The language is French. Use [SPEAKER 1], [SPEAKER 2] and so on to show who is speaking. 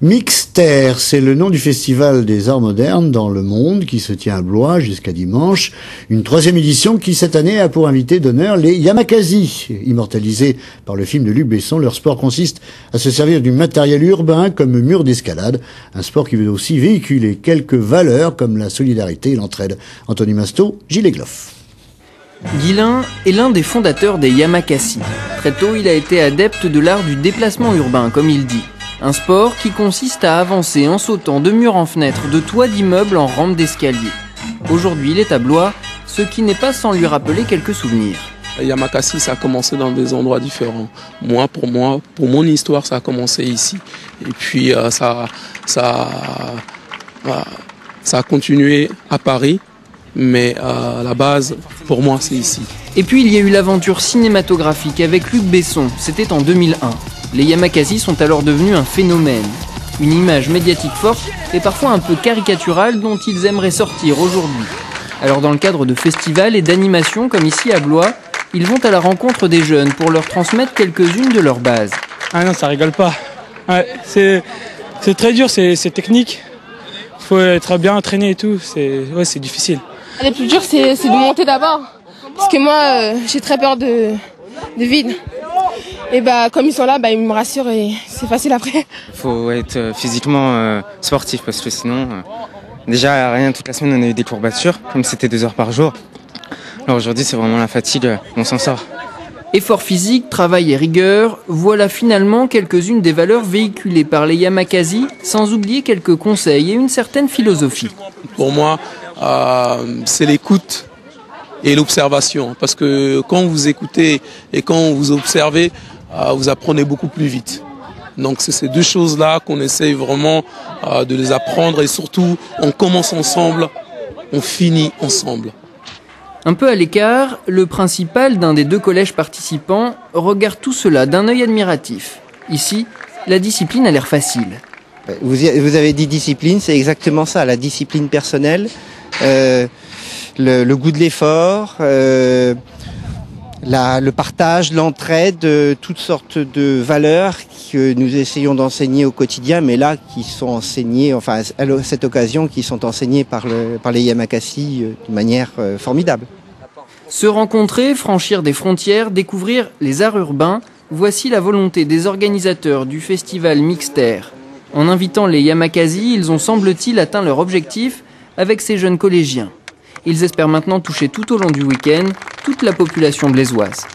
[SPEAKER 1] Mixter, c'est le nom du festival des arts modernes dans le monde qui se tient à Blois jusqu'à dimanche. Une 3e édition qui cette année a pour invité d'honneur les Yamakasi. Immortalisés par le film de Luc Besson, leur sport consiste à se servir du matériel urbain comme mur d'escalade. Un sport qui veut aussi véhiculer quelques valeurs comme la solidarité et l'entraide. Anthony Masto, Gilles Egloff.
[SPEAKER 2] Guilain est l'un des fondateurs des Yamakasi. Très tôt, il a été adepte de l'art du déplacement urbain, comme il dit. Un sport qui consiste à avancer en sautant de mur en fenêtre, de toits d'immeubles en rampe d'escalier. Aujourd'hui, il est à Blois, ce qui n'est pas sans lui rappeler quelques souvenirs.
[SPEAKER 3] Yamakasi, ça a commencé dans des endroits différents. Pour mon histoire, ça a commencé ici. Et puis ça a continué à Paris, mais la base, pour moi, c'est ici.
[SPEAKER 2] Et puis il y a eu l'aventure cinématographique avec Luc Besson, c'était en 2001. Les Yamakasi sont alors devenus un phénomène. Une image médiatique forte et parfois un peu caricaturale dont ils aimeraient sortir aujourd'hui. Alors dans le cadre de festivals et d'animations comme ici à Blois, ils vont à la rencontre des jeunes pour leur transmettre quelques-unes de leurs bases.
[SPEAKER 4] Ah non, ça rigole pas. Ouais, c'est très dur, c'est technique. Il faut être bien entraîné et tout, c'est difficile.
[SPEAKER 5] Le plus dur, c'est de monter d'abord. Parce que moi, j'ai très peur de vide. Et comme ils sont là, ils me rassurent et c'est facile après.
[SPEAKER 6] Il faut être physiquement sportif parce que sinon, déjà rien, toute la semaine on a eu des courbatures, comme c'était 2 heures par jour. Alors aujourd'hui c'est vraiment la fatigue, on s'en sort.
[SPEAKER 2] Effort physique, travail et rigueur, voilà finalement quelques-unes des valeurs véhiculées par les Yamakasi, sans oublier quelques conseils et une certaine philosophie.
[SPEAKER 3] Pour moi, c'est l'écoute et l'observation. Parce que quand vous écoutez et quand vous observez, vous apprenez beaucoup plus vite. Donc c'est ces 2 choses-là qu'on essaye vraiment de les apprendre et surtout on commence ensemble, on finit ensemble.
[SPEAKER 2] Un peu à l'écart, le principal d'un des 2 collèges participants regarde tout cela d'un œil admiratif. Ici, la discipline a l'air facile.
[SPEAKER 7] Vous avez dit discipline, c'est exactement ça, la discipline personnelle, le goût de l'effort, le partage, l'entraide, toutes sortes de valeurs que nous essayons d'enseigner au quotidien, mais là qui sont enseignées, enfin à cette occasion, qui sont enseignées par les Yamakasi de manière formidable.
[SPEAKER 2] Se rencontrer, franchir des frontières, découvrir les arts urbains, voici la volonté des organisateurs du festival Mixter. En invitant les Yamakasi, ils ont semble-t-il atteint leur objectif avec ces jeunes collégiens. Ils espèrent maintenant toucher tout au long du week-end toute la population blésoise.